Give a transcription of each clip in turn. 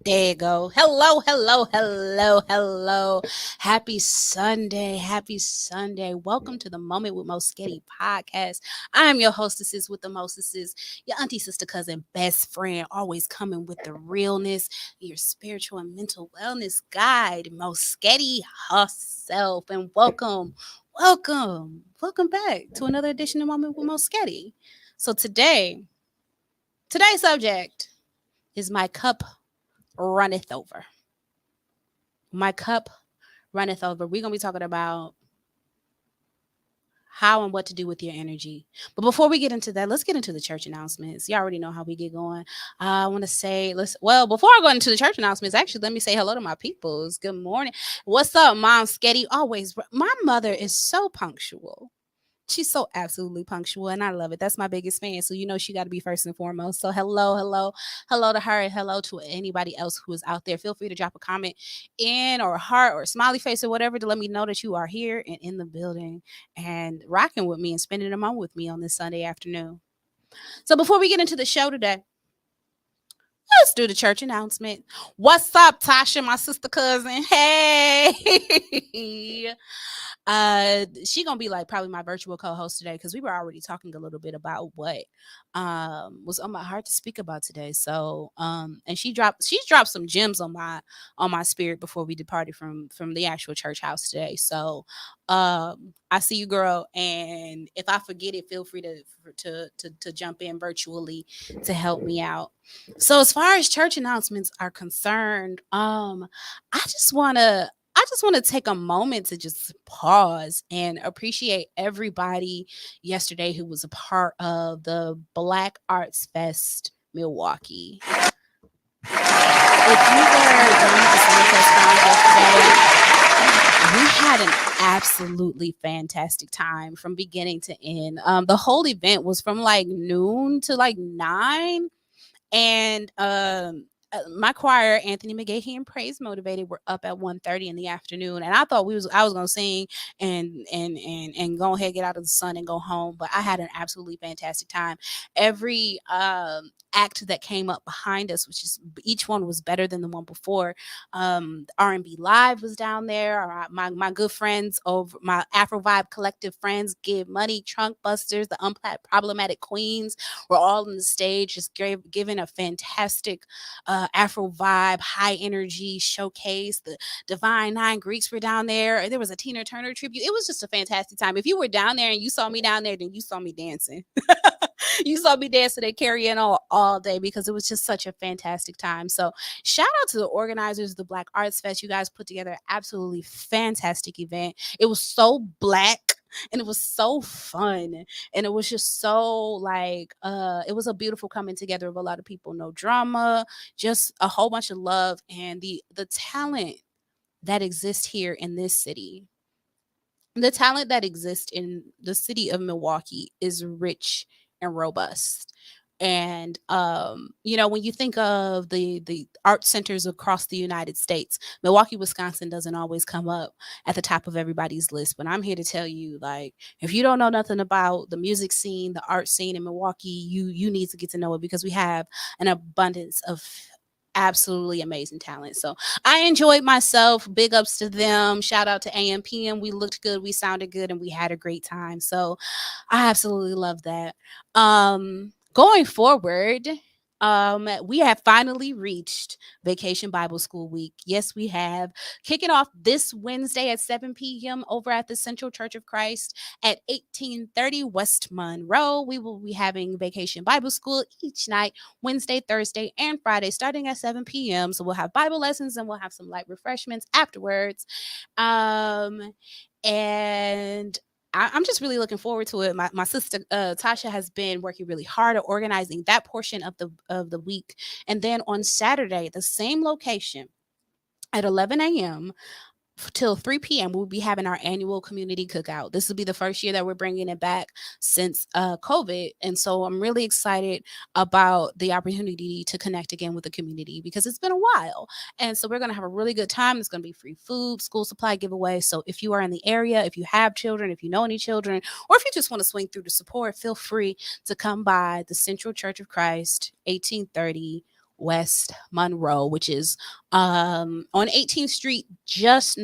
There you go. Hello, hello, hello, hello. Happy Sunday. Happy Sunday. Welcome to the Moment with MoeSghetti podcast. I am your hostesses with the mostesses, your auntie, sister, cousin, best friend, always coming with the realness, your spiritual and mental wellness guide, MoeSghetti herself. And welcome back to another edition of Moment with MoeSghetti. So today's subject is my cup runneth over. My cup runneth over. We're going to be talking about how and what to do with your energy. But before we get into that, let's get into the church announcements. You already know how we get going. I want to say, before I go into the church announcements, actually, let me say hello to my peoples. Good morning. What's up, Mom Sketty? Always, my mother is so punctual. She's so absolutely punctual, and I love it. That's my biggest fan. So, she got to be first and foremost. So, hello to her, and hello to anybody else who is out there. Feel free to drop a comment in or a heart or a smiley face or whatever to let me know that you are here and in the building and rocking with me and spending a moment with me on this Sunday afternoon. So, before we get into the show today, let's do the church announcement. What's up, Tasha, my sister cousin? Hey. She gonna be like probably my virtual co-host today because we were already talking a little bit about what was on my heart to speak about today. So and she's dropped some gems on my spirit before we departed from the actual church house today. So I see you, girl, and if I forget it, feel free to jump in virtually to help me out. So as far as church announcements are concerned, I just want to take a moment to just pause and appreciate everybody yesterday who was a part of the Black Arts Fest Milwaukee. If you were down at the Sunfest Grounds yesterday, we had an absolutely fantastic time from beginning to end. The whole event was from like noon to like 9, and my choir, Anthony McGahee and Praise Motivated, were up at 1:30 in the afternoon, and I thought I was gonna sing and go ahead, get out of the sun and go home. But I had an absolutely fantastic time. Every act that came up behind us, which is each one was better than the one before. R&B Live was down there. My good friends over my Afro Vibe Collective friends, Give Money, Trunk Busters, the Problematic Queens were all on the stage, just giving a fantastic Afro vibe, high energy showcase. The Divine Nine Greeks were down there. There was a Tina Turner tribute. It was just a fantastic time. If you were down there and you saw me down there, then you saw me dancing. You saw me dancing and carrying all day because it was just such a fantastic time. So shout out to the organizers of the Black Arts Fest. You guys put together an absolutely fantastic event. It was so black and it was so fun, and it was just so like it was a beautiful coming together of a lot of people. No drama, just a whole bunch of love, and the talent that exists here in this city. The talent that exists in the city of Milwaukee is rich and robust. And when you think of the art centers across the United States, Milwaukee, Wisconsin doesn't always come up at the top of everybody's list. But I'm here to tell you, like, if you don't know nothing about the music scene, the art scene in Milwaukee, you need to get to know it because we have an abundance of absolutely amazing talent. So I enjoyed myself. Big ups to them. Shout out to AMPM. We looked good, we sounded good, and we had a great time. So I absolutely love that. Going forward, we have finally reached Vacation Bible School Week. Yes, we have. Kicking off this Wednesday at 7 p.m. over at the Central Church of Christ at 1830 West Monroe. We will be having Vacation Bible School each night, Wednesday, Thursday, and Friday, starting at 7 p.m. So we'll have Bible lessons and we'll have some light refreshments afterwards. And I'm just really looking forward to it. My sister Tasha has been working really hard at organizing that portion of the week. And then on Saturday, the same location at 11 a.m. till 3 p.m. we'll be having our annual community cookout. This will be the first year that we're bringing it back since COVID, and so I'm really excited about the opportunity to connect again with the community because it's been a while. And so we're going to have a really good time. It's going to be free food, school supply giveaway. So if you are in the area, if you have children, if you know any children, or if you just want to swing through to support, feel free to come by the Central Church of Christ, 1830 West Monroe, which is on 18th Street, just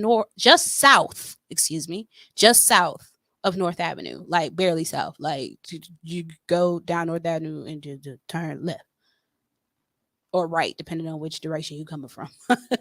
south, excuse me, just south of North Avenue, like barely south. Like you go down North Avenue and just turn left or right, depending on which direction you're coming from.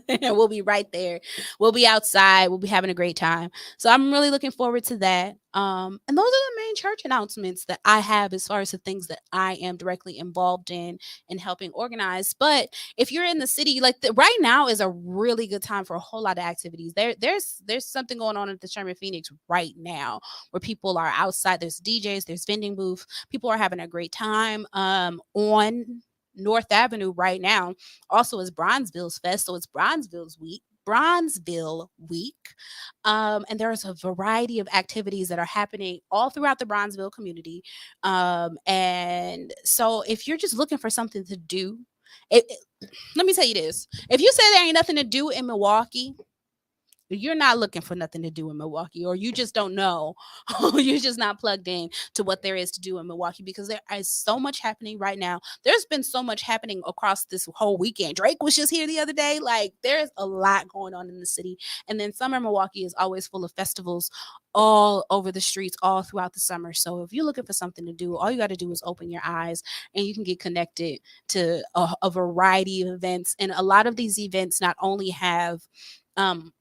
And we'll be right there. We'll be outside. We'll be having a great time. So I'm really looking forward to that. And those are the main church announcements that I have as far as the things that I am directly involved in and helping organize. But if you're in the city, like right now is a really good time for a whole lot of activities. There's something going on at the Sherman Phoenix right now where people are outside. There's DJs, there's vending booth. People are having a great time on North Avenue right now. Also is Bronzeville's Fest, so it's Bronzeville week. And there's a variety of activities that are happening all throughout the Bronzeville community. And so if you're just looking for something to do, let me tell you this. If you say there ain't nothing to do in Milwaukee, you're not looking for nothing to do in Milwaukee, or you just don't know, you're just not plugged in to what there is to do in Milwaukee, because there is so much happening right now. There's been so much happening across this whole weekend. Drake was just here the other day. Like there's a lot going on in the city. And then summer Milwaukee is always full of festivals all over the streets all throughout the summer. So if you're looking for something to do, all you got to do is open your eyes and you can get connected to a variety of events. And a lot of these events not only have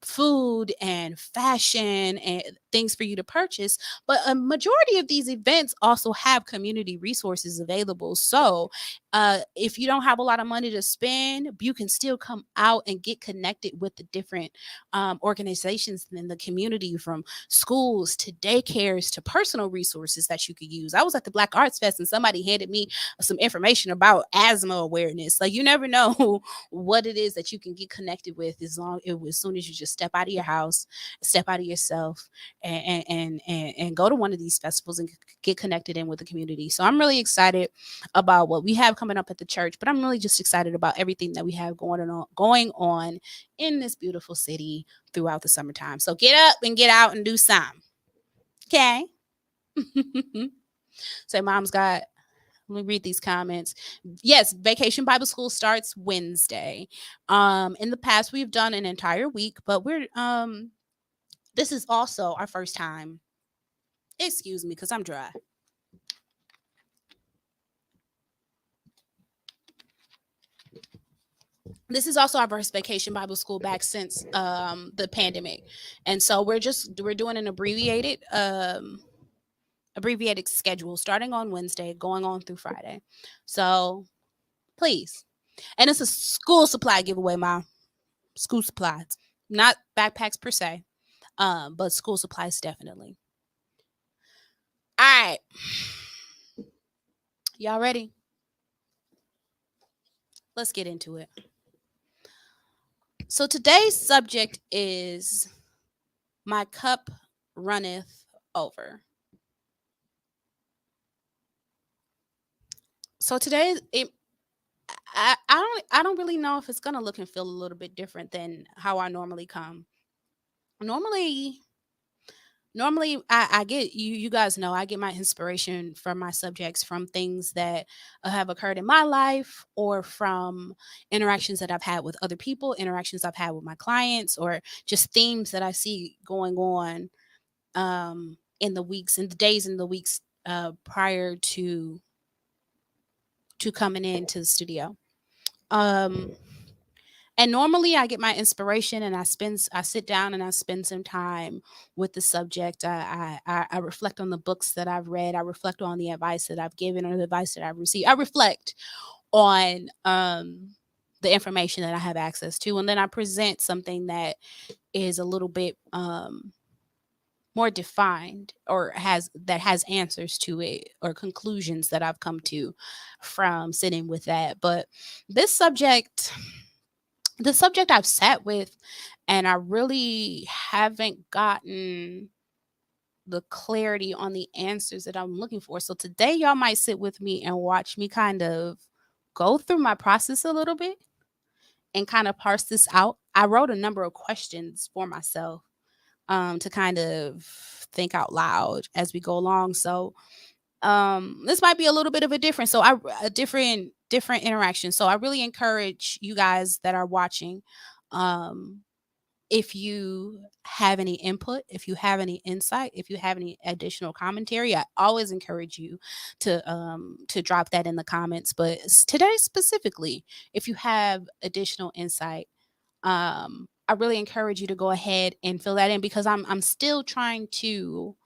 food and fashion and things for you to purchase, but a majority of these events also have community resources available. So if you don't have a lot of money to spend, you can still come out and get connected with the different organizations in the community, from schools to daycares to personal resources that you could use. I was at the Black Arts Fest and somebody handed me some information about asthma awareness. Like you never know what it is that you can get connected with as soon as you just step out of your house, step out of yourself, and go to one of these festivals and get connected in with the community. So I'm really excited about what we have coming up at the church, but I'm really just excited about everything that we have going on in this beautiful city throughout the summertime. So get up and get out and do something. Okay. So mom's got, let me read these comments. Yes, Vacation Bible School starts Wednesday. In the past we've done an entire week, but this is also our first time. Excuse me, because I'm dry. This is also our first Vacation Bible School back since the pandemic. And so we're doing an abbreviated schedule starting on Wednesday, going on through Friday. So please. And it's a school supply giveaway, Mom. School supplies. Not backpacks per se. But school supplies definitely. All right. Y'all ready? Let's get into it. So today's subject is my cup runneth over. So today I don't really know if it's gonna look and feel a little bit different than how I normally come. Normally I get you guys know I get my inspiration from my subjects from things that have occurred in my life, or from interactions that I've had with other people, interactions I've had with my clients, or just themes that I see going on in the weeks and the days and the weeks prior to coming into the studio. Um and normally I get my inspiration and I sit down and I spend some time with the subject. I reflect on the books that I've read. I reflect on the advice that I've given or the advice that I've received. I reflect on the information that I have access to, and then I present something that is a little bit more defined, or has answers to it, or conclusions that I've come to from sitting with that. But this subject the subject I've sat with, and I really haven't gotten the clarity on the answers that I'm looking for. So today, y'all might sit with me and watch me kind of go through my process a little bit and kind of parse this out. I wrote a number of questions for myself to kind of think out loud as we go along. So This might be a little bit of a different, so I a different interaction. So I really encourage you guys that are watching, um, if you have any input, if you have any insight, if you have any additional commentary, I always encourage you to drop that in the comments. But today specifically, if you have additional insight, I really encourage you to go ahead and fill that in, because I'm still trying to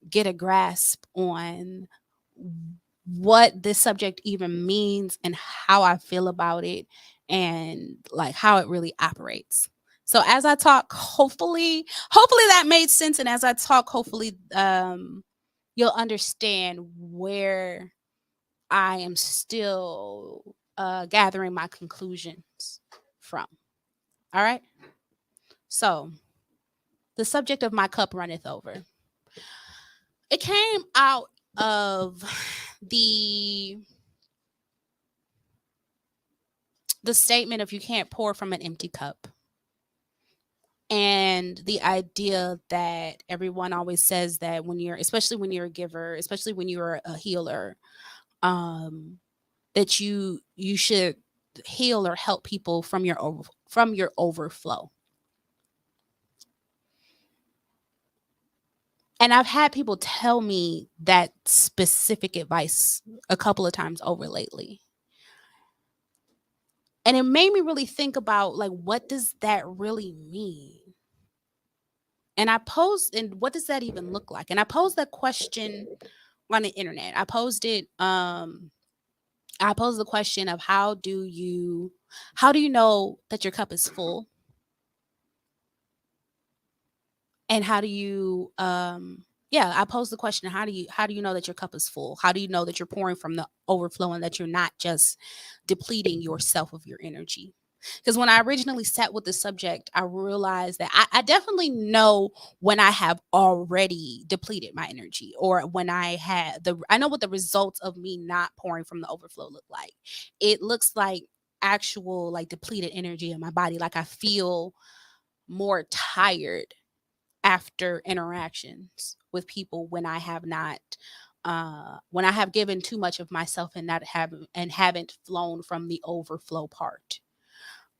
get a grasp on what this subject even means and how I feel about it, and like how it really operates. So as I talk, hopefully that made sense, and as I talk, hopefully you'll understand where I am still gathering my conclusions from. All right? So, the subject of my cup runneth over. It came out of the statement of you can't pour from an empty cup, and the idea that everyone always says that when you're, especially when you're a giver, especially when you're a healer, um that you should heal or help people from your overflow. And I've had people tell me that specific advice a couple of times over lately, and it made me really think about, like, what does that really mean? And I posed, and what does that even look like? And I posed that question on the internet. I posed the question of how do you know that your cup is full? And how do you yeah, I posed the question, how do you know that your cup is full? How do you know that you're pouring from the overflow and that you're not just depleting yourself of your energy? Because when I originally sat with the subject, I realized that I definitely know when I have already depleted my energy, or when I know what the results of me not pouring from the overflow look like. It looks like actual, like, depleted energy in my body. Like, I feel more tired after interactions with people when I have not when I have given too much of myself and not have and haven't flown from the overflow part.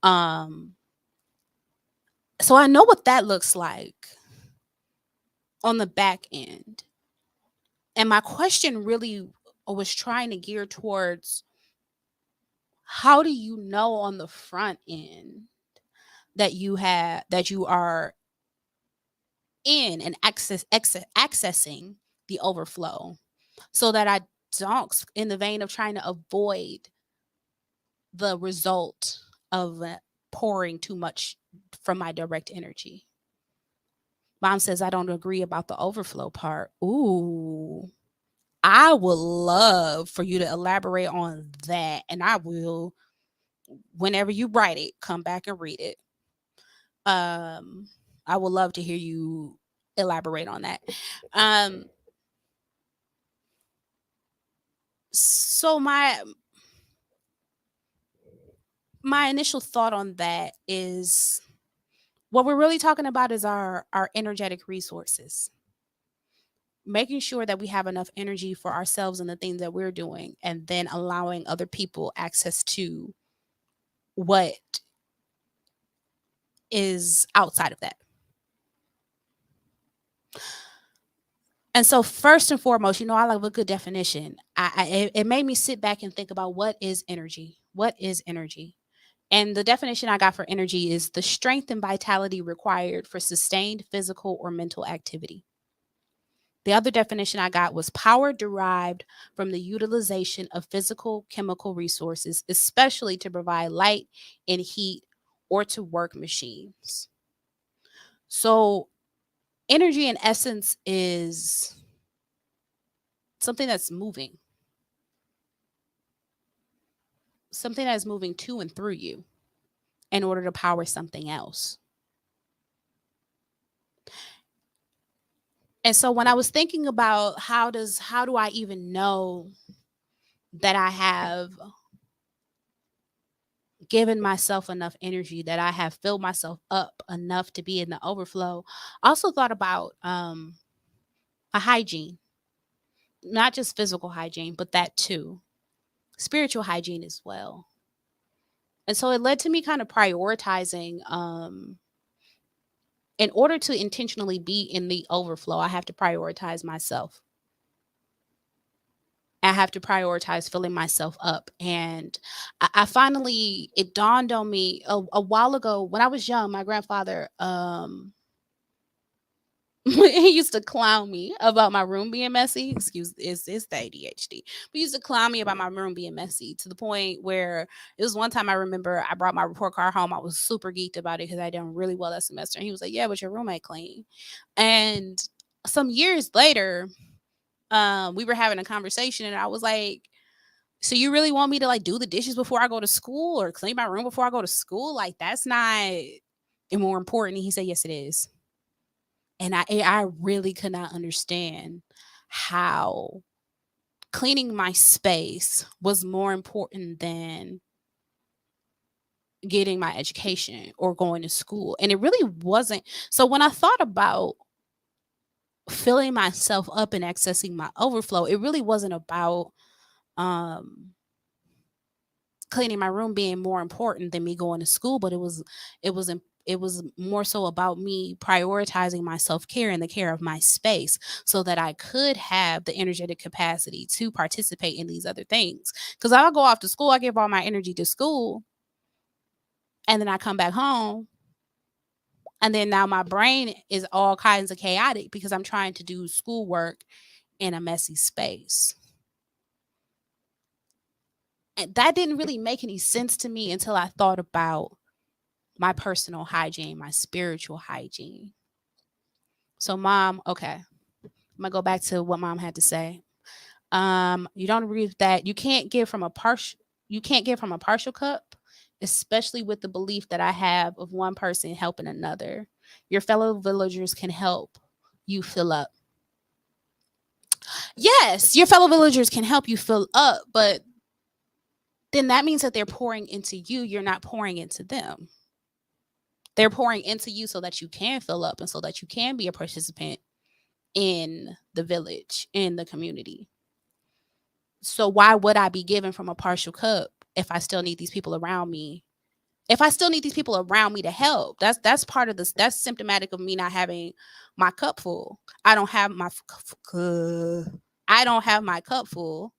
Um so I know what that looks like on the back end. And my question really was trying to gear towards, how do you know on the front end that you are in and accessing the overflow, so that I don't, in the vein of trying to avoid the result of pouring too much from my direct energy. Mom says I don't agree about the overflow part. Ooh, I would love for you to elaborate on that, and I will, whenever you write it, come back and read it. Um, I would love to hear you elaborate on that. Um, so my initial thought on that is, what we're really talking about is our energetic resources, making sure that we have enough energy for ourselves and the things that we're doing, and then allowing other people access to what is outside of that. And so, first and foremost, I like a good definition. It made me sit back and think about, what is energy. What is energy? And the definition I got for energy is the strength and vitality required for sustained physical or mental activity. The other definition I got was power derived from the utilization of physical chemical resources, especially to provide light and heat or to work machines. So, energy in essence is something that's moving, something that is moving to and through you in order to power something else. And so when I was thinking about, how do I even know that I have given myself enough energy, that I have filled myself up enough to be in the overflow, I also thought about a hygiene. not just physical hygiene, but that too, spiritual hygiene as well. And so it led to me kind of prioritizing, in order to intentionally be in the overflow, I have to prioritize myself. I have to prioritize filling myself up. And I finally, it dawned on me a while ago when I was young, my grandfather, he used to clown me about my room being messy. Excuse, it's the ADHD. But he used to clown me about my room being messy to the point where it was one time I remember I brought my report card home. I was super geeked about it because I done really well that semester. And he was like, "Yeah, but your room ain't clean." And some years later, we were having a conversation, and I was like, "So you really want me to like do the dishes before I go to school or clean my room before I go to school? Like that's not more important." And he said, "Yes, it is." And I really could not understand how cleaning my space was more important than getting my education or going to school. And it really wasn't. So when I thought about filling myself up and accessing my overflow, it really wasn't about um cleaning my room being more important than me going to school, but it was more so about me prioritizing my self-care and the care of my space so that I could have the energetic capacity to participate in these other things. Because I'll go off to school, I give all my energy to school, and then I come back home, and then now my brain is all kinds of chaotic because I'm trying to do schoolwork in a messy space. And that didn't really make any sense to me until I thought about my personal hygiene, my spiritual hygiene. So, mom, okay, I'm gonna go back to what mom had to say. You don't agree with that. You can't give from a partial cup, especially with the belief that I have of one person helping another. Your fellow villagers can help you fill up. Yes, your fellow villagers can help you fill up, but then that means that they're pouring into you. You're not pouring into them. They're pouring into you so that you can fill up and so that you can be a participant in the village, in the community. So why would I be given from a partial cup if I still need these people around me? If I still need these people around me to help, that's part of this. That's symptomatic of me not having my cup full. I don't have my I don't have my cup full.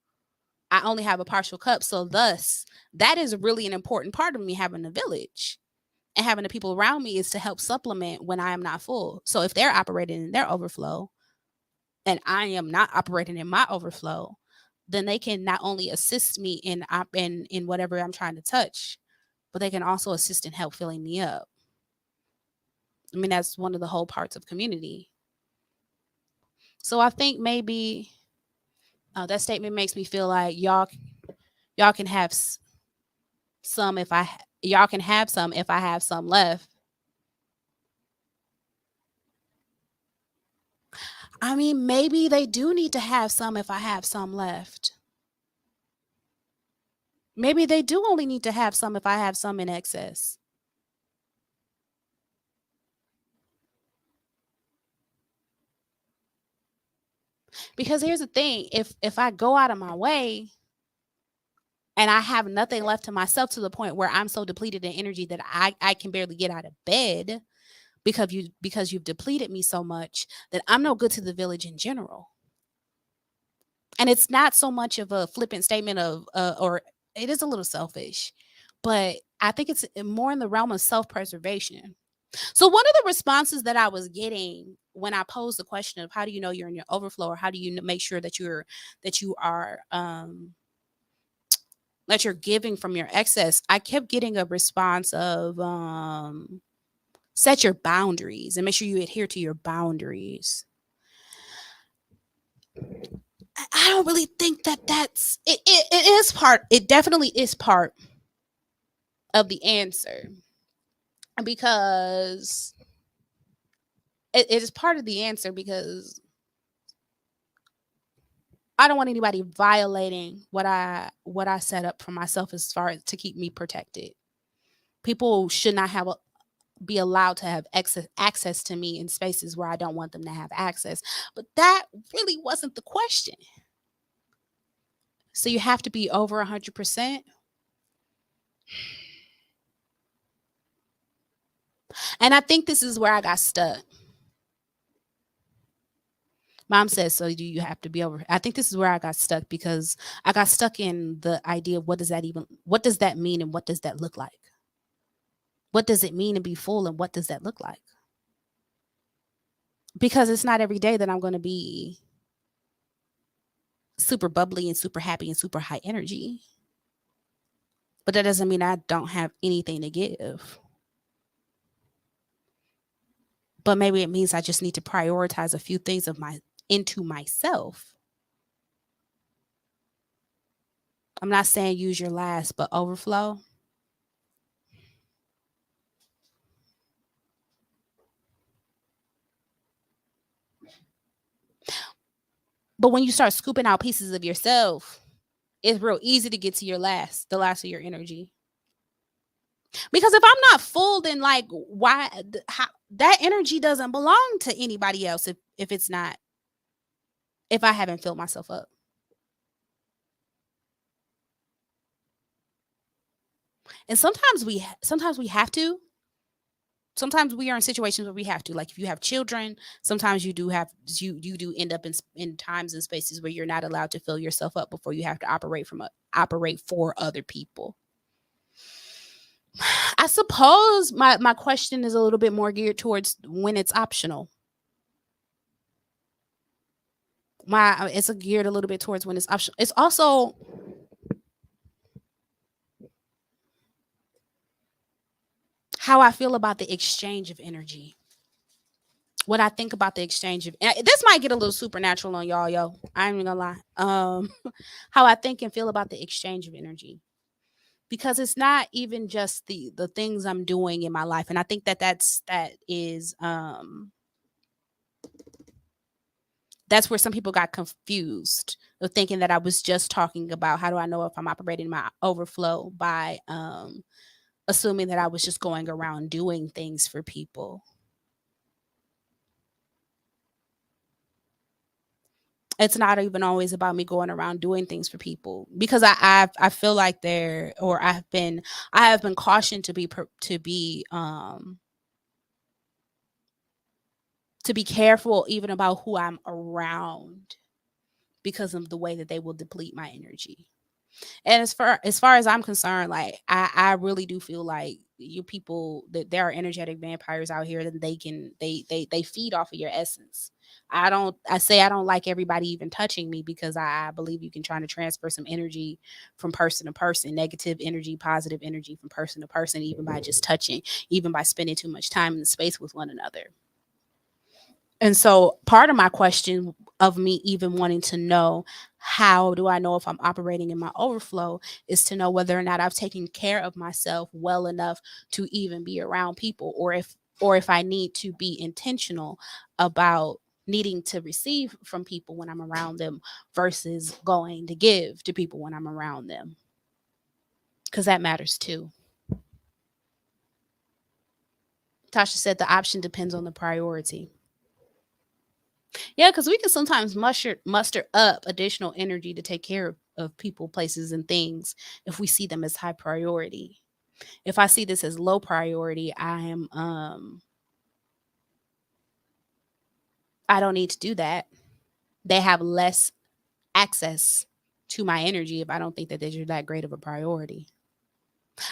I only have a partial cup. So thus, that is really an important part of me having a village and having the people around me is to help supplement when I am not full. So if they're operating in their overflow and I am not operating in my overflow, then they can not only assist me in whatever I'm trying to touch, but they can also assist and help filling me up. I mean, that's one of the whole parts of community. So I think maybe that statement makes me feel like y'all can have some if y'all can have some if I have some left. I mean, maybe they do need to have some if I have some left. Maybe they do only need to have some if I have some in excess. Because here's the thing, if I go out of my way and I have nothing left to myself to the point where I'm so depleted in energy that I can barely get out of bed because you've depleted me so much that I'm no good to the village in general. And it's not so much of a flippant statement of or it is a little selfish, but I think it's more in the realm of self-preservation. So one of the responses that I was getting when I posed the question of how do you know you're in your overflow or how do you make sure that you are that you're giving from your excess, I kept getting a response of set your boundaries and make sure you adhere to your boundaries. I don't really think that that's it is part, it definitely is part of the answer because it is part of the answer because I don't want anybody violating what I set up for myself as far as to keep me protected. People should not be allowed to have access to me in spaces where I don't want them to have access. But that really wasn't the question. So you have to be over 100%. And I think this is where I got stuck. Mom says, so do you have to be over? I think this is where I got stuck, because I got stuck in the idea of what does that mean, and what does that look like? What does it mean to be full, and what does that look like? Because it's not every day that I'm going to be super bubbly and super happy and super high energy. But that doesn't mean I don't have anything to give. But maybe it means I just need to prioritize a few things into myself. I'm not saying use your last, but overflow. But when you start scooping out pieces of yourself, it's real easy to get to the last of your energy. Because if I'm not full, then like why how, that energy doesn't belong to anybody else if it's not, if I haven't filled myself up. And sometimes we have to. Sometimes we are in situations where we have to. Like if you have children, sometimes you do end up in times and spaces where you're not allowed to fill yourself up before you have to operate for other people. I suppose my question is a little bit more geared towards when it's optional. It's geared a little bit towards when it's optional. It's also how I feel about the exchange of energy. What I think about the exchange of this might get a little supernatural on y'all, yo. I ain't even gonna lie. How I think and feel about the exchange of energy, because it's not even just the things I'm doing in my life, and I think that's where some people got confused of thinking that I was just talking about how do I know if I'm operating my overflow by assuming that I was just going around doing things for people. It's not even always about me going around doing things for people, because I feel like I have been cautioned to be careful even about who I'm around, because of the way that they will deplete my energy. And as far as I'm concerned, like I really do feel like you people, that there are energetic vampires out here that they feed off of your essence. I don't like everybody even touching me, because I believe you can try to transfer some energy from person to person, negative energy, positive energy from person to person, even by just touching, even by spending too much time in the space with one another. And so part of my question of me even wanting to know how do I know if I'm operating in my overflow is to know whether or not I've taken care of myself well enough to even be around people, or if I need to be intentional about needing to receive from people when I'm around them versus going to give to people when I'm around them, because that matters too. Tasha said the option depends on the priority. Yeah, because we can sometimes muster up additional energy to take care of people, places, and things if we see them as high priority. If I see this as low priority, I don't need to do that. They have less access to my energy if I don't think that they're that great of a priority.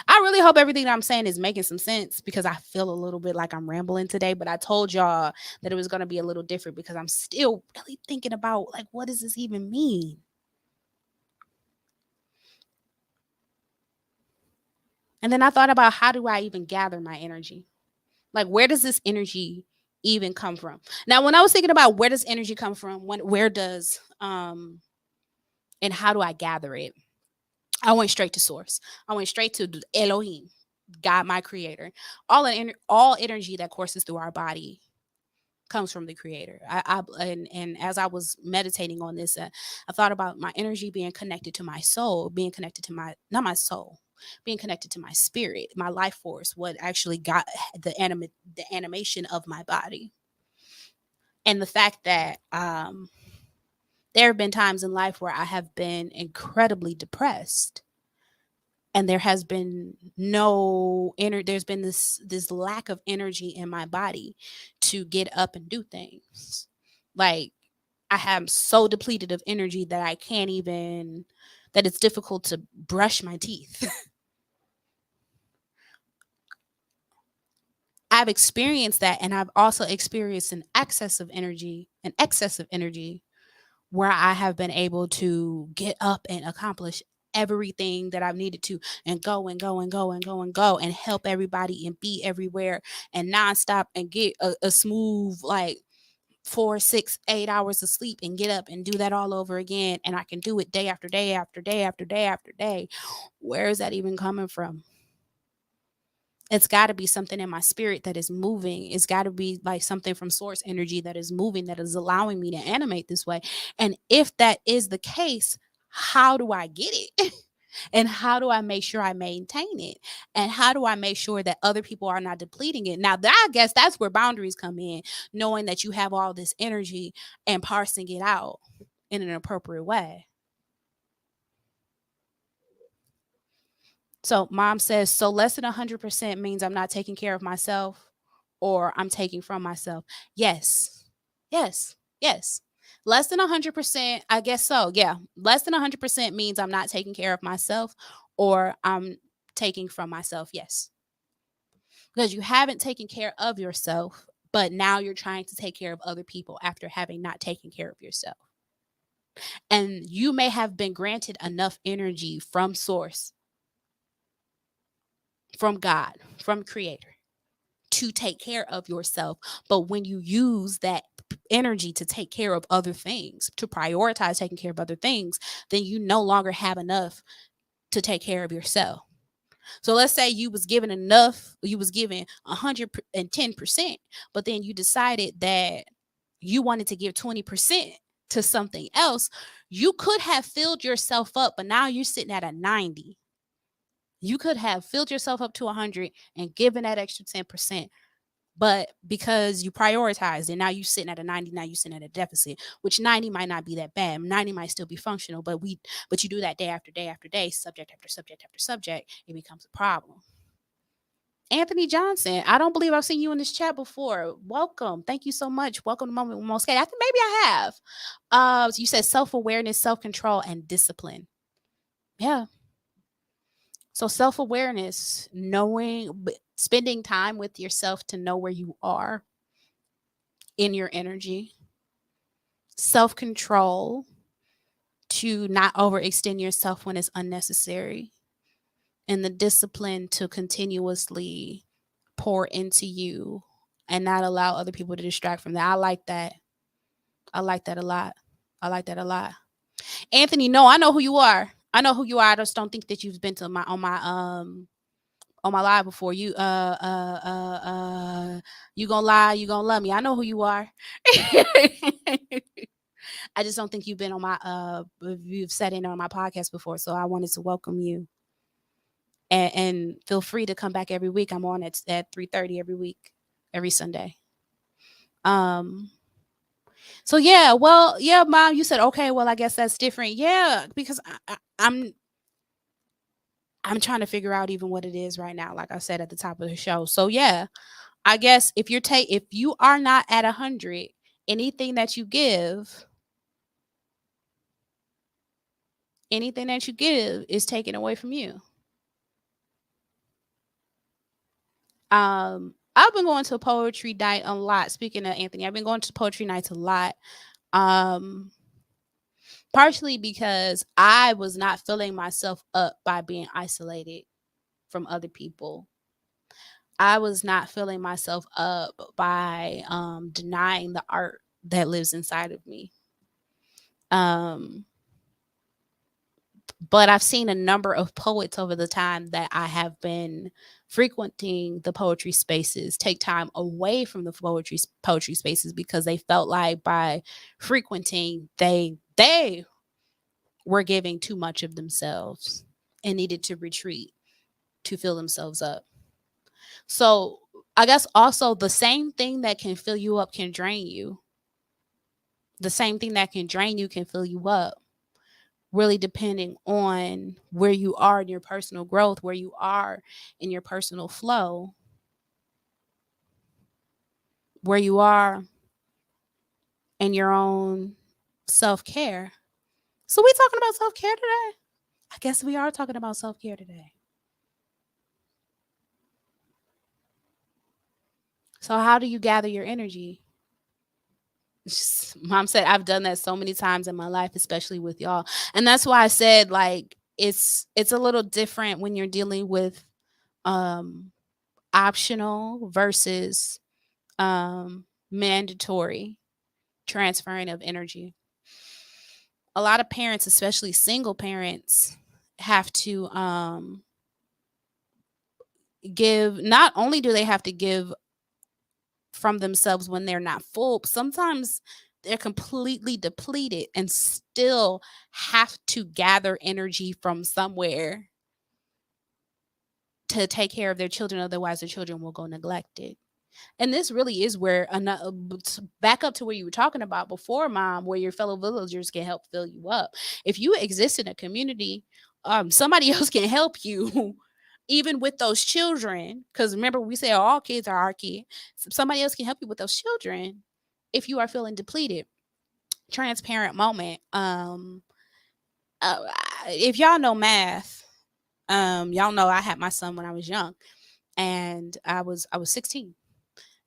I really hope everything that I'm saying is making some sense, because I feel a little bit like I'm rambling today, but I told y'all that it was going to be a little different because I'm still really thinking about, like, what does this even mean? And then I thought about, how do I even gather my energy? Like, where does this energy even come from? Now, when I was thinking about where does energy come from, and how do I gather it? I went straight to source. I went straight to Elohim, God, my creator. All energy that courses through our body comes from the creator. And as I was meditating on this, I thought about my energy being connected to my soul, being connected to not my soul, being connected to my spirit, my life force, what actually got the animation of my body. And the fact that There have been times in life where I have been incredibly depressed, and there has been no there's been this lack of energy in my body to get up and do things. Like, I am so depleted of energy that I can't even, that it's difficult to brush my teeth. I've experienced that, and I've also experienced an excess of energy where I have been able to get up and accomplish everything that I've needed to, and go and go and go and go and go and help everybody and be everywhere and nonstop, and get a smooth, like, 4, 6, 8 hours of sleep, and get up and do that all over again. And I can do it day after day after day after day after day. Where is that even coming from? It's got to be something in my spirit that is moving. It's got to be like something from source energy that is moving, that is allowing me to animate this way. And if that is the case, how do I get it? And how do I make sure I maintain it? And how do I make sure that other people are not depleting it? Now, I guess that's where boundaries come in, knowing that you have all this energy and parsing it out in an appropriate way. So mom says, so less than 100% means I'm not taking care of myself, or I'm taking from myself. Yes. Yes. Yes. Less than 100%, I guess so. Yeah. Less than 100% means I'm not taking care of myself, or I'm taking from myself. Yes. Because you haven't taken care of yourself, but now you're trying to take care of other people after having not taken care of yourself. And you may have been granted enough energy from source, from God, from creator, to take care of yourself. But when you use that energy to take care of other things, to prioritize taking care of other things, then you no longer have enough to take care of yourself. So let's say you was given enough, you was given 110%, but then you decided that you wanted to give 20% to something else. You could have filled yourself up, but now you're sitting at a 90. You could have filled yourself up to 100 and given that extra 10%. But because you prioritized and now you're sitting at a 90, now you're sitting at a deficit, which 90 might not be that bad. 90 might still be functional, but you do that day after day after day, subject after subject after subject, it becomes a problem. Anthony Johnson, I don't believe I've seen you in this chat before. Welcome. Thank you so much. Welcome to Moe MoeSghetti. I think maybe I have. You said self-awareness, self-control, and discipline. Yeah. So self-awareness, spending time with yourself to know where you are in your energy. Self-control, to not overextend yourself when it's unnecessary. And the discipline to continuously pour into you and not allow other people to distract from that. I like that. I like that a lot. I like that a lot. Anthony, no, I know who you are. I know who you are. I just don't think that you've been to my on my live before. You gonna lie, you gonna love me. I know who you are. I just don't think you've been on my you've sat in on my podcast before, so I wanted to welcome you. And feel free to come back every week. I'm on at 3:30 every week, every Sunday. So yeah, well, yeah, Mom, you said okay. Well, I guess that's different. Yeah, because I'm trying to figure out even what it is right now. Like I said at the top of the show. So yeah, I guess if you are not at 100, anything that you give is taken away from you. I've been going to poetry night a lot. Speaking of Anthony, I've been going to poetry nights a lot. Partially because I was not filling myself up by being isolated from other people. I was not filling myself up by denying the art that lives inside of me. But I've seen a number of poets over the time that I have been frequenting the poetry spaces take time away from the poetry spaces because they felt like by frequenting they were giving too much of themselves and needed to retreat to fill themselves up. So I guess also the same thing that can fill you up can drain you. The same thing that can drain you can fill you up, really depending on where you are in your personal growth, where you are in your personal flow, where you are in your own self-care. So we talking about self-care today? I guess we are talking about self-care today. So how do you gather your energy? Mom said I've done that so many times in my life, especially with y'all. And that's why I said like it's a little different when you're dealing with um optional versus mandatory transferring of energy. A lot of parents, especially single parents, have to give, not only do they have to give from themselves when they're not full, sometimes they're completely depleted and still have to gather energy from somewhere to take care of their children. Otherwise, their children will go neglected. And this really is where back up to where you were talking about before, Mom, where your fellow villagers can help fill you up. If you exist in a community, somebody else can help you. Even with those children, because remember, we say all kids are our kid. Somebody else can help you with those children if you are feeling depleted. Transparent moment. Uh, if y'all know math, y'all know I had my son when I was young, and I was 16,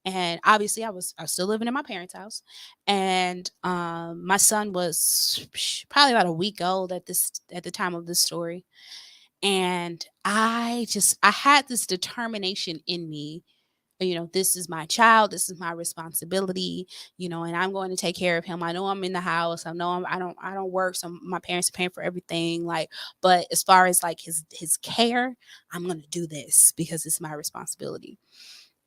and obviously I was still living in my parents' house, and my son was probably about a week old at the time of this story, and I had this determination in me. This is my child, this is my responsibility, and I'm going to take care of him. I know I'm in the house, I know I don't work, so my parents are paying for everything, like, but as far as like his care, I'm going to do this because it's my responsibility.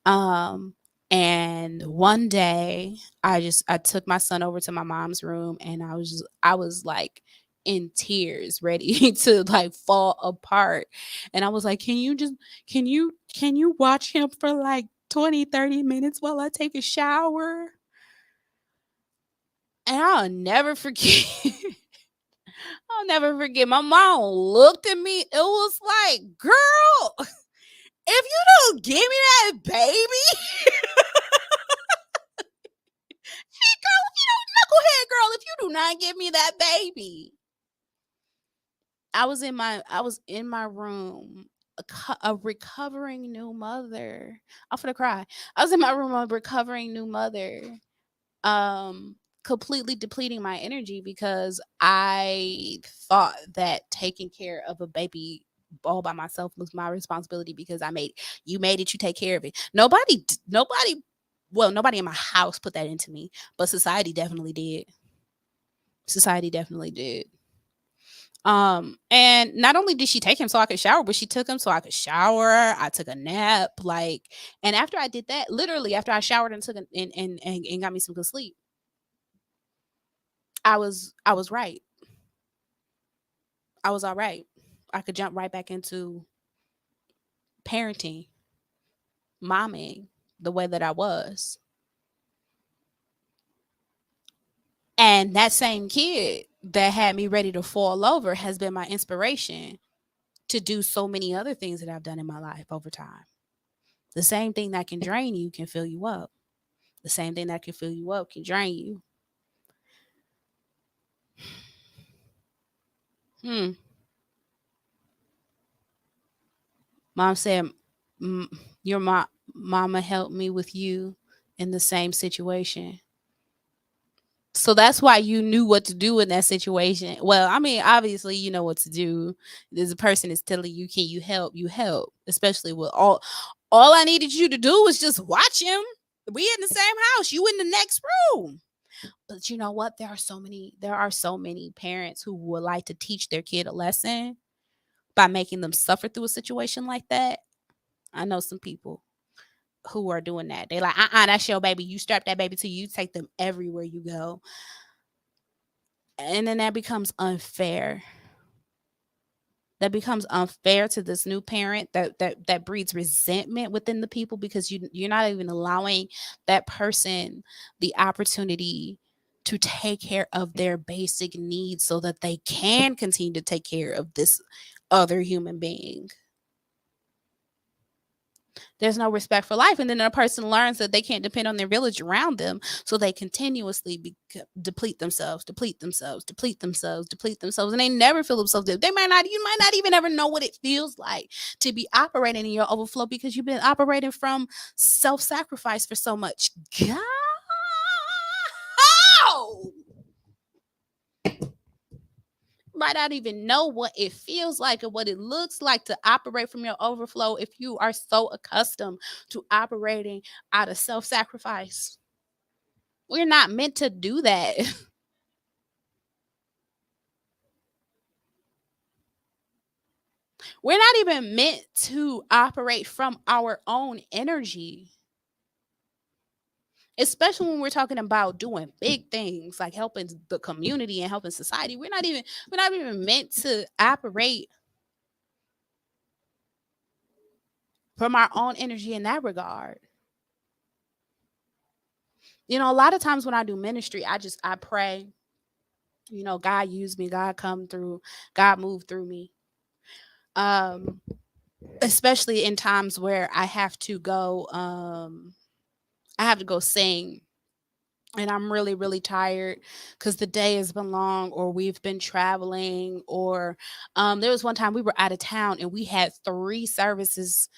um and one day I took my son over to my mom's room, and I was like in tears, ready to like fall apart. And I was like, can you watch him for like 20-30 minutes while I take a shower? And I'll never forget. I'll never forget. My mom looked at me. It was like, girl, if you don't give me that baby, girl, if you don't, knucklehead girl, if you do not give me that baby. I was in my room, a recovering new mother. I'm gonna cry. I was in my room, a recovering new mother, completely depleting my energy because I thought that taking care of a baby all by myself was my responsibility because you made it, you take care of it. Nobody in my house put that into me, but society definitely did. Society definitely did. And not only did she take him so I could shower, but she took him so I could shower. I took a nap, like, and after I did that, literally after I showered and took and got me some good sleep, I was right. I was all right. I could jump right back into parenting, momming the way that I was. And that same kid that had me ready to fall over has been my inspiration to do so many other things that I've done in my life over time. The same thing that can drain you can fill you up. The same thing that can fill you up can drain you. Hmm. Mom said, your mama helped me with you in the same situation. So that's why you knew what to do in that situation. Well, I mean, obviously you know what to do. There's a person is telling you, can you help? You help. Especially with all I needed you to do was just watch him. We in the same house. You in the next room. But you know what? There are so many parents who would like to teach their kid a lesson by making them suffer through a situation like that. I know some people who are doing that. They like, that's your baby. You strap that baby to you, take them everywhere you go. And then that becomes unfair. That becomes unfair to this new parent, that breeds resentment within the people because you're not even allowing that person the opportunity to take care of their basic needs so that they can continue to take care of this other human being. There's no respect for life. And then a person learns that they can't depend on their village around them. So they continuously deplete themselves, deplete themselves, deplete themselves, deplete themselves. And they never feel themselves. You might not even ever know what it feels like to be operating in your overflow because you've been operating from self sacrifice for so much. God. Might not even know what it feels like or what it looks like to operate from your overflow if you are so accustomed to operating out of self sacrifice. We're not meant to do that. We're not even meant to operate from our own energy. Especially when we're talking about doing big things like helping the community and helping society. We're not even meant to operate from our own energy in that regard. A lot of times when I do ministry, I pray, God use me, God come through, God move through me. Especially in times where I have to go sing and I'm really, really tired because the day has been long or we've been traveling or there was one time we were out of town and we had 3 services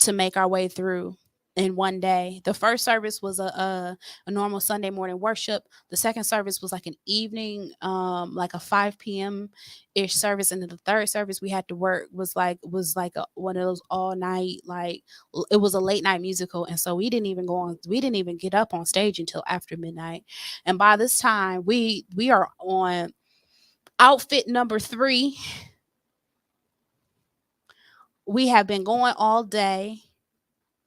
to make our way through in one day. The first service was a normal Sunday morning worship. The second service was like an evening, like a 5 p.m. ish service, and then the third service we had to work was like one of those all night, like it was a late night musical, and so we didn't even get up on stage until after midnight. And by this time we are on outfit number 3. We have been going all day.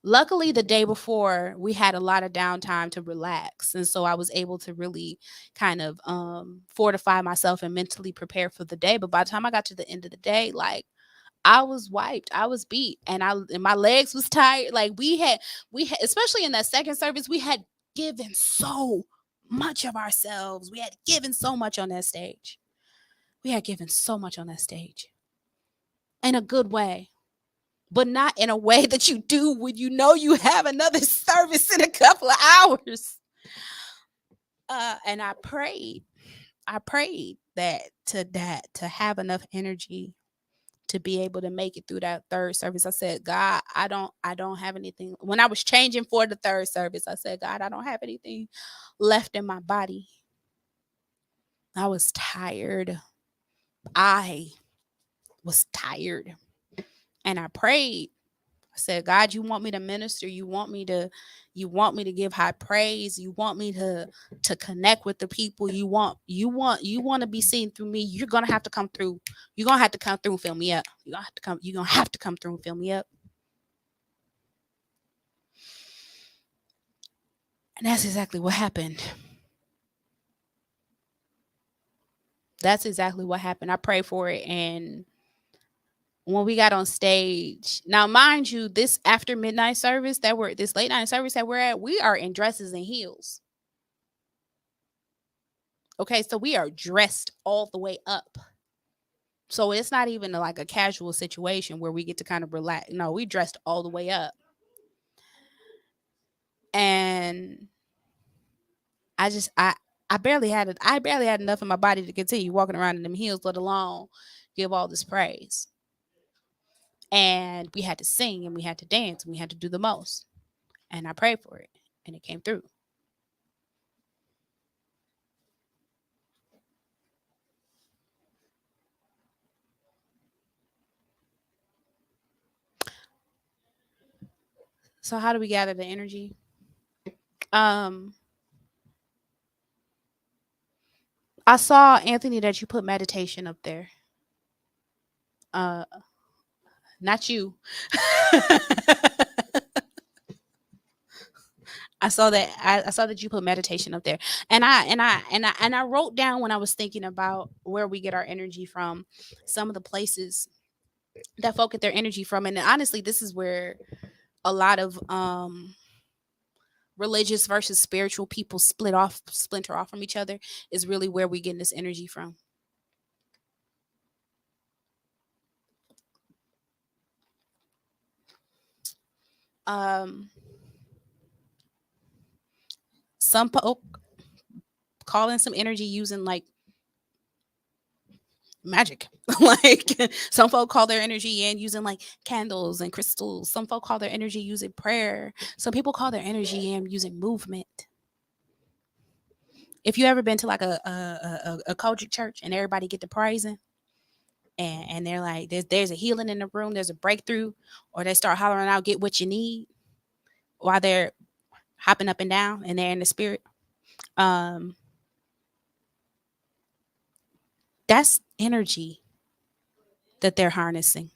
Luckily, the day before, we had a lot of downtime to relax. And so I was able to really kind of fortify myself and mentally prepare for the day. But by the time I got to the end of the day, like I was wiped, I was beat, and my legs was tired. Like we had, especially in that second service, we had given so much of ourselves. We had given so much on that stage. We had given so much on that stage in a good way, but not in a way that you do when you know you have another service in a couple of hours. And I prayed that to have enough energy to be able to make it through that third service. I said, God, I don't have anything. When I was changing for the third service, I said, God, I don't have anything left in my body. I was tired. I was tired. And I prayed. I said, God, you want me to minister, you want me to give high praise, you want me to connect with the people, you want to be seen through me. You're gonna have to come through. You're gonna have to come through and fill me up. You're gonna have to come through and fill me up. And that's exactly what happened. That's exactly what happened. I prayed for it, and when we got on stage, now mind you, this after midnight service that we're this late night service that we're at, we are in dresses and heels. Okay, so we are dressed all the way up. So it's not even like a casual situation where we get to kind of relax. No, we dressed all the way up. And I just I barely had enough in my body to continue walking around in them heels, let alone give all this praise. And we had to sing and we had to dance and we had to do the most. And I prayed for it and it came through. So how do we gather the energy? Um I saw, Anthony, that you put meditation up there. Uh Not you. I saw that you put meditation up there, and I wrote down when I was thinking about where we get our energy from, some of the places that folk get their energy from, and honestly, this is where a lot of religious versus spiritual people splinter off from each other is really where we getting this energy from. Um, some folk call in some energy using like magic. Like some folk call their energy in using like candles and crystals. Some folk call their energy using prayer. Some people call their energy in using movement. If you ever been to like a Kojic church and everybody get to praising and they're like there's a healing in the room, there's a breakthrough, or they start hollering out get what you need while they're hopping up and down and they're in the spirit. Um that's energy that they're harnessing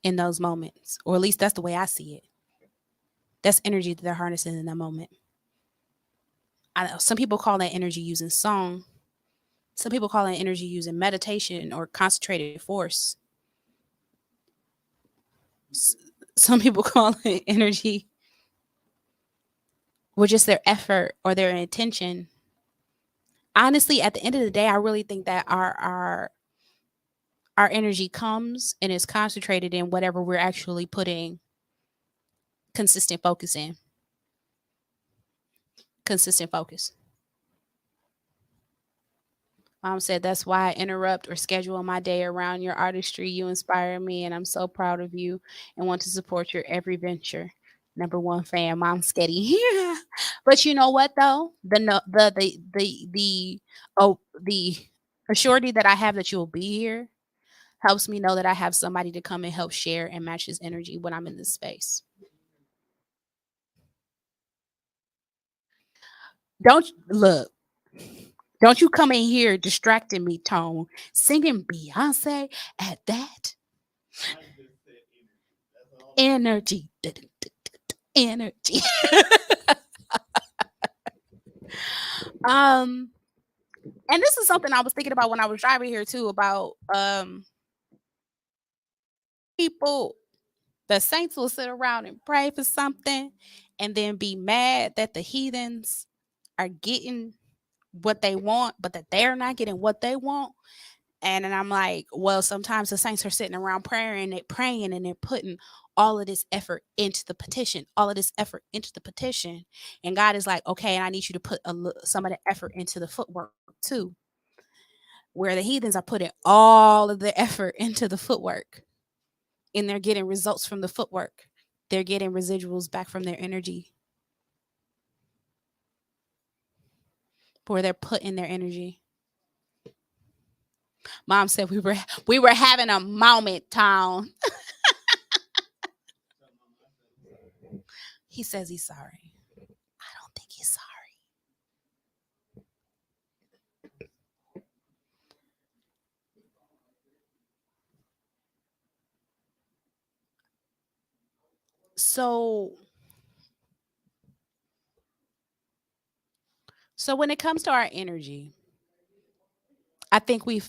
in those moments, or at least that's the way I see it. That's energy that they're harnessing in that moment. I know some people call that energy using song. Some people call that energy using meditation or concentrated force. Some people call it energy with just their effort or their intention. Honestly, at the end of the day, I really think that our energy comes and is concentrated in whatever we're actually putting consistent focus in. Consistent focus. Mom said that's why I interrupt or schedule my day around your artistry. You inspire me, and I'm so proud of you and want to support your every venture. Number one fan, Mom Sketty. But you know what though? The no, the assurity that I have that you'll be here helps me know that I have somebody to come and help share and match his energy when I'm in this space. Don't look. Don't you come in here distracting me, Tone, singing Beyonce at that energy, energy. um, and this is something I was thinking about when I was driving here too about people. The saints will sit around and pray for something, and then be mad that the heathens are getting what they want, but that they're not getting what they want. And then I'm like, well, sometimes the saints are sitting around praying and they're putting all of this effort into the petition, all of this effort into the petition. And God is like, okay, and I need you to put some of the effort into the footwork too. Where the heathens are putting all of the effort into the footwork and they're getting results from the footwork. They're getting residuals back from their energy where they're putting their energy. Mom said we were having a moment, Town. He says he's sorry. I don't think he's sorry. So when it comes to our energy, I think we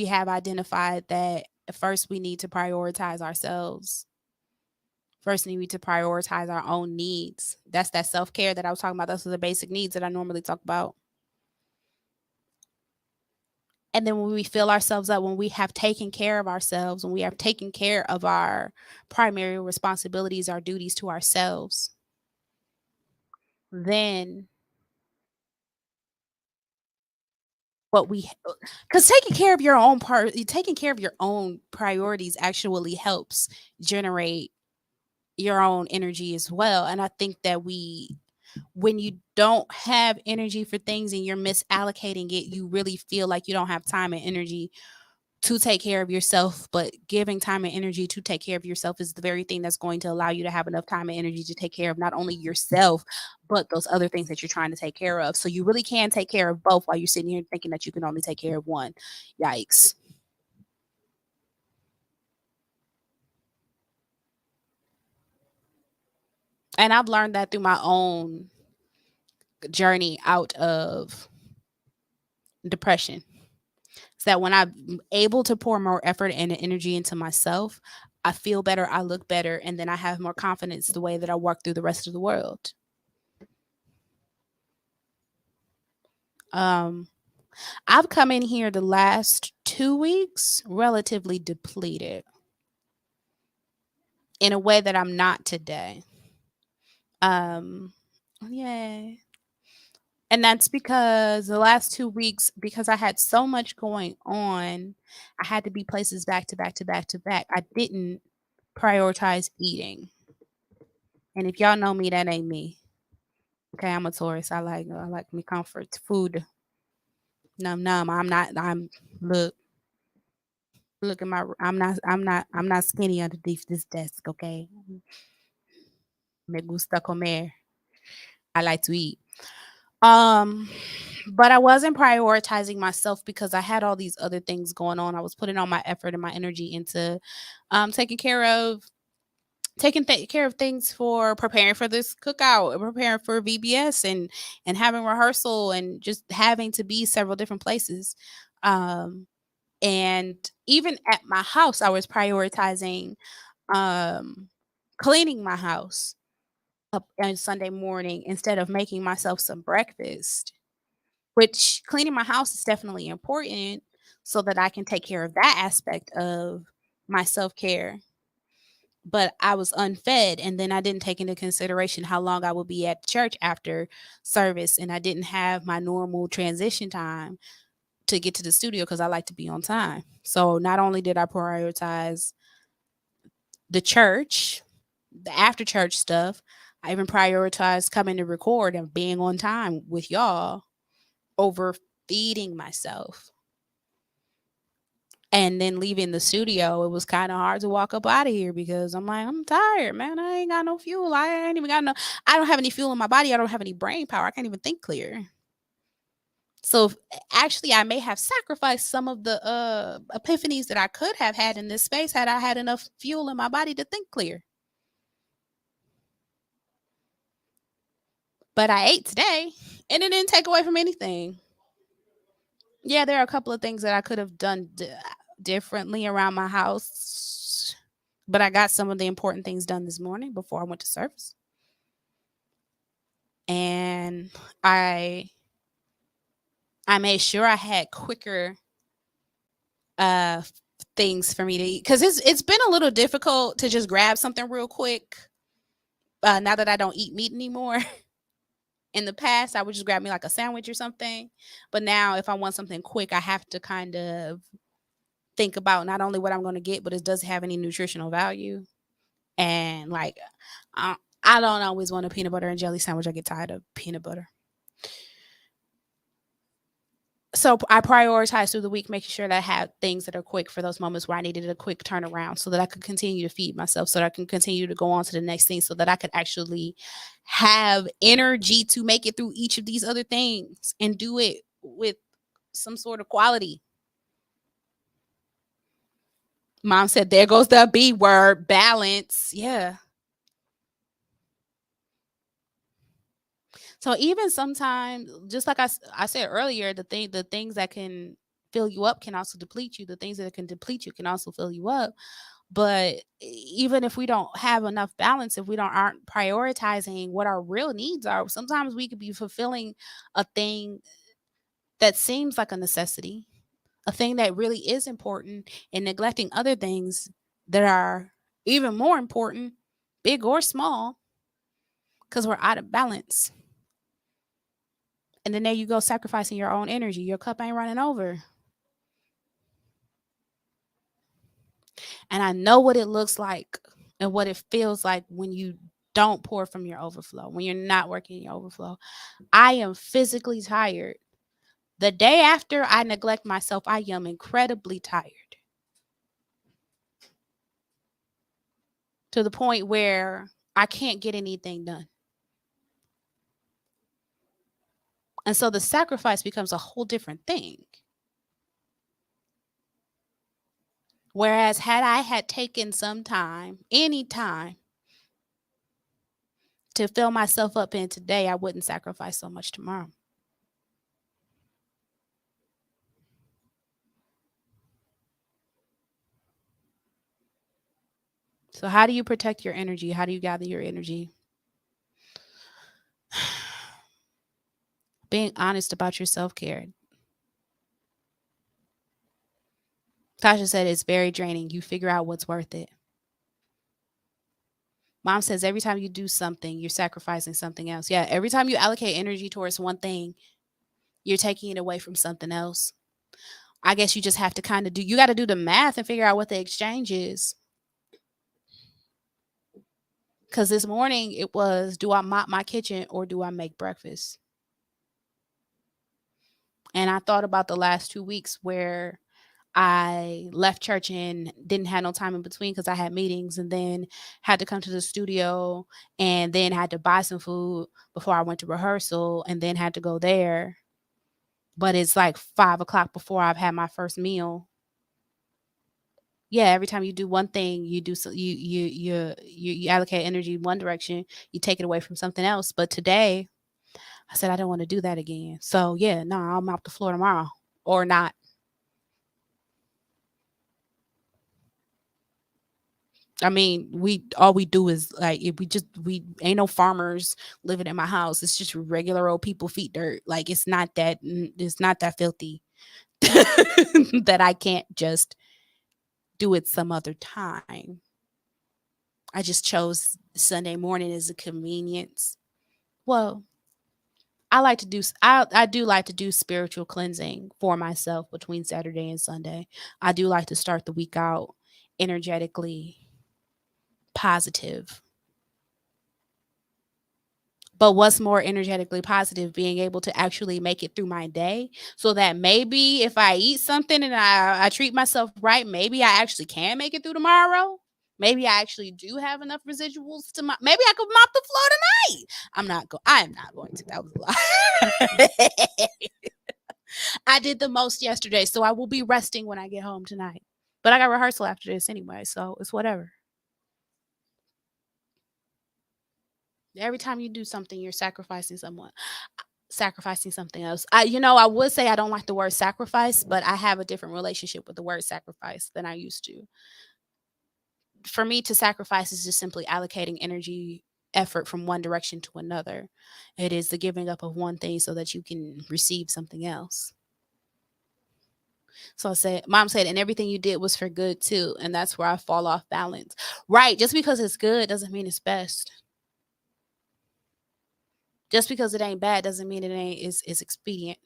have identified that first we need to prioritize ourselves. First we need to prioritize our own needs. That's that self-care that I was talking about. Those are the basic needs that I normally talk about. And then when we fill ourselves up, when we have taken care of ourselves, when we have taken care of our primary responsibilities, our duties to ourselves, then what we because taking care of your own priorities actually helps generate your own energy as well. And I think that when you don't have energy for things and you're misallocating it, you really feel like you don't have time and energy to take care of yourself. But giving time and energy to take care of yourself is the very thing that's going to allow you to have enough time and energy to take care of not only yourself, but those other things that you're trying to take care of. So you really can take care of both while you're sitting here thinking that you can only take care of one. Yikes. And I've learned that through my own journey out of depression. Is that when I'm able to pour more effort and energy into myself, I feel better, I look better, and then I have more confidence the way that I work through the rest of the world. Um, I've come in here the last 2 weeks relatively depleted in a way that I'm not today. Um, yeah. And that's because the last 2 weeks, because I had so much going on, I had to be places back to back to back to back. I didn't prioritize eating. And if y'all know me, that ain't me. Okay, I'm a Taurus. I like me comfort food. Num num. Look, look at my I'm not skinny underneath this desk, okay? Me gusta comer. I like to eat. Um, but I wasn't prioritizing myself because I had all these other things going on. I was putting all my effort and my energy into taking care of care of things for preparing for this cookout, and preparing for VBS, and having rehearsal, and just having to be several different places. Um, and even at my house, I was prioritizing um cleaning my house up on Sunday morning instead of making myself some breakfast, which cleaning my house is definitely important so that I can take care of that aspect of my self-care. But I was unfed, and then I didn't take into consideration how long I would be at church after service, and I didn't have my normal transition time to get to the studio because I like to be on time. So not only did I prioritize the church, the after church stuff, I even prioritized coming to record and being on time with y'all over feeding myself. And then leaving the studio, it was kind of hard to walk up out of here because I'm like, I'm tired, man. I ain't got no fuel. I ain't even got no, I don't have any fuel in my body. I don't have any brain power. I can't even think clear. So actually, I may have sacrificed some of the epiphanies that I could have had in this space had I had enough fuel in my body to think clear. But I ate today, and it didn't take away from anything. Yeah, there are a couple of things that I could have done differently around my house, but I got some of the important things done this morning before I went to service. And I I made sure I had quicker uh things for me to eat, cuz it's been a little difficult to just grab something real quick now that I don't eat meat anymore. In the past, I would just grab me like a sandwich or something, but now if I want something quick, I have to kind of think about not only what I'm going to get, but it does have any nutritional value. And like, I don't always want a peanut butter and jelly sandwich. I get tired of peanut butter. So I prioritize through the week, making sure that I have things that are quick for those moments where I needed a quick turnaround so that I could continue to feed myself, so that I can continue to go on to the next thing, so that I could actually have energy to make it through each of these other things and do it with some sort of quality. Mom said, there goes the B word, balance. Yeah. So even sometimes, just like I said earlier, the things that can fill you up can also deplete you. The things that can deplete you can also fill you up. But even if we don't have enough balance, if we don't aren't prioritizing what our real needs are, sometimes we could be fulfilling a thing that seems like a necessity, a thing that really is important, and neglecting other things that are even more important, big or small, because we're out of balance. And then there you go, sacrificing your own energy. Your cup ain't running over. And I know what it looks like and what it feels like when you don't pour from your overflow, when you're not working your overflow. I am physically tired. The day after I neglect myself, I am incredibly tired, to the point where I can't get anything done. And so the sacrifice becomes a whole different thing. Whereas had I had taken some time, any time, to fill myself up in today, I wouldn't sacrifice so much tomorrow. So how do you protect your energy? How do you gather your energy? Being honest about your self-care. Tasha said it's very draining. You figure out what's worth it. Mom says every time you do something, you're sacrificing something else. Yeah, every time you allocate energy towards one thing, you're taking it away from something else. I guess you just have to kind of you got to do the math and figure out what the exchange is. Because this morning it was, do I mop my kitchen or do I make breakfast? And I thought about the last 2 weeks where I left church and didn't have no time in between because I had meetings, and then had to come to the studio, and then had to buy some food before I went to rehearsal, and then had to go there. But it's like 5 o'clock before I've had my first meal. Yeah, every time you do one thing, you do so you allocate energy one direction, you take it away from something else. But today, I said I don't want to do that again. So yeah, no, I'll mop the floor tomorrow or not. I mean, we all we do is like, if we ain't no farmers living in my house. It's just regular old people feet dirt. Like it's not that filthy that I can't just do it some other time. I just chose Sunday morning as a convenience. Well, I do like to do spiritual cleansing for myself between Saturday and Sunday. I do like to start the week out energetically positive. But what's more energetically positive, being able to actually make it through my day, so that maybe if I eat something and I treat myself right, maybe I actually can make it through tomorrow. Maybe I actually do have enough residuals to maybe I could mop the floor tonight. I am not going to. That was a lie. I did the most yesterday, so I will be resting when I get home tonight. But I got rehearsal after this anyway, so it's whatever. Every time you do something, you're sacrificing something else. I would say I don't like the word sacrifice, but I have a different relationship with the word sacrifice than I used to. For me, to sacrifice is just simply allocating energy, effort from one direction to another. It is the giving up of one thing so that you can receive something else. So Mom said, and everything you did was for good too. And that's where I fall off balance. Right. Just because it's good doesn't mean it's best. Just because it ain't bad doesn't mean it ain't is expedient.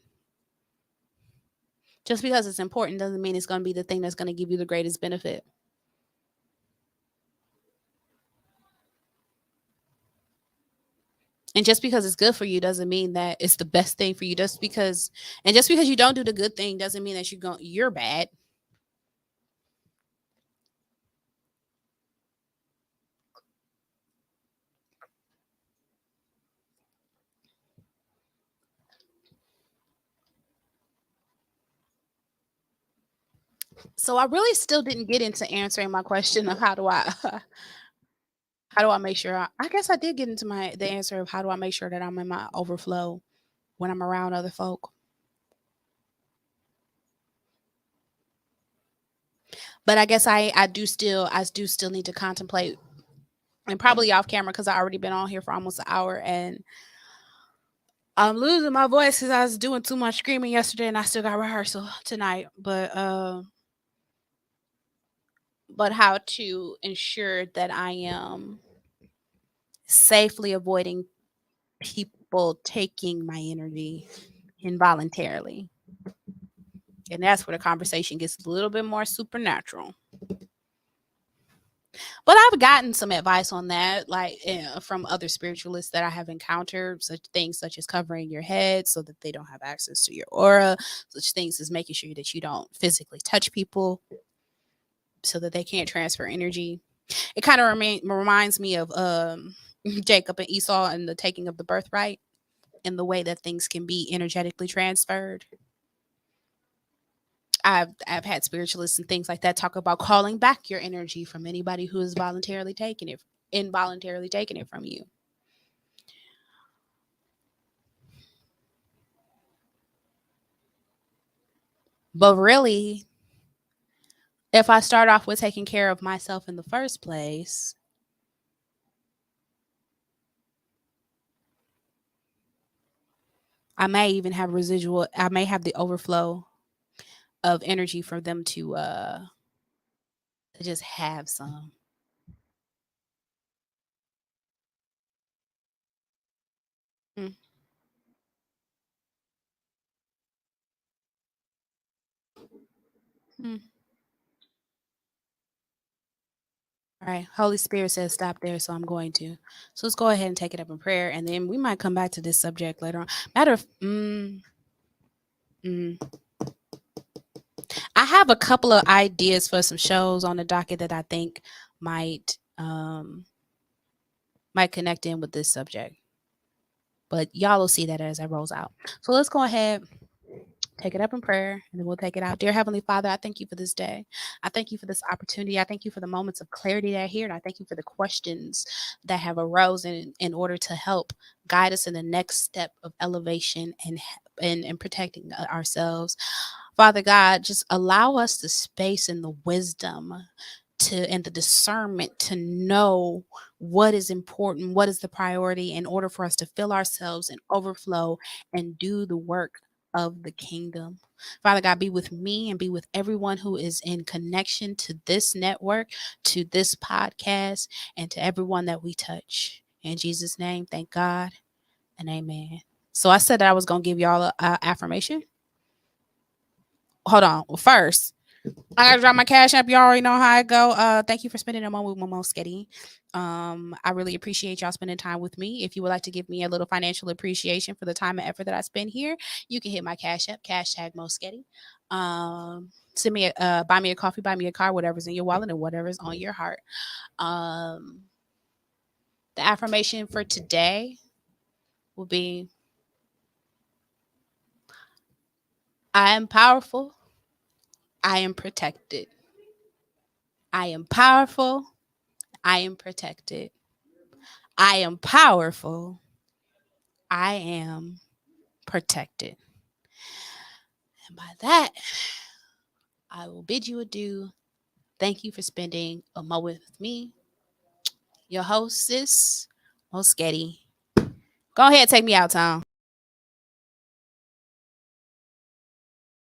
Just because it's important doesn't mean it's going to be the thing that's going to give you the greatest benefit. And just because it's good for you doesn't mean that it's the best thing for you. Just because you don't do the good thing doesn't mean that you're bad. So I really still didn't get into answering my question of how do I how do I make sure I guess I did get into the answer of how do I make sure that I'm in my overflow when I'm around other folk. But I guess I do still need to contemplate, and probably off camera because I already been on here for almost an hour, and I'm losing my voice because I was doing too much screaming yesterday, and I still got rehearsal tonight. But how to ensure that I am safely avoiding people taking my energy involuntarily. And that's where the conversation gets a little bit more supernatural. But I've gotten some advice on that, like from other spiritualists that I have encountered, such things such as covering your head so that they don't have access to your aura, such things as making sure that you don't physically touch people so that they can't transfer energy. It kind of reminds me of Jacob and Esau and the taking of the birthright, and the way that things can be energetically transferred. I've had spiritualists and things like that talk about calling back your energy from anybody who is involuntarily taking it from you. But really, if I start off with taking care of myself in the first place, I may even have residual. I may have the overflow of energy for them to just have some. Mm, mm. All right. Holy Spirit says stop there, so I'm going to. So let's go ahead and take it up in prayer, and then we might come back to this subject later on. Matter of, mm, I have a couple of ideas for some shows on the docket that I think might might connect in with this subject. But y'all will see that as it rolls out. So let's go ahead, take it up in prayer, and then we'll take it out. Dear Heavenly Father, I thank you for this day. I thank you for this opportunity. I thank you for the moments of clarity that I hear. And I thank you for the questions that have arose in order to help guide us in the next step of elevation and protecting ourselves. Father God, just allow us the space and the wisdom to and the discernment to know what is important, what is the priority in order for us to fill ourselves and overflow and do the work of the kingdom. Father God, be with me and be with everyone who is in connection to this network, to this podcast, and to everyone that we touch. In Jesus' name, thank God and amen. So I said that I was going to give y'all a affirmation. Hold on. Well, first, I gotta drop my cash app. You already know how I go. Thank you for spending a moment with Moe MoeSghetti. I really appreciate y'all spending time with me. If you would like to give me a little financial appreciation for the time and effort that I spend here, you can hit my cash app, hashtag MoeSghetti. Send me buy me a coffee, buy me a car, whatever's in your wallet and whatever's on your heart. Um, the affirmation for today will be: I am powerful. I am protected. I am powerful. I am protected. I am powerful. I am protected. And by that, I will bid you adieu. Thank you for spending a moment with me, your hostess, MoeSghetti. Go ahead, take me out, Tom.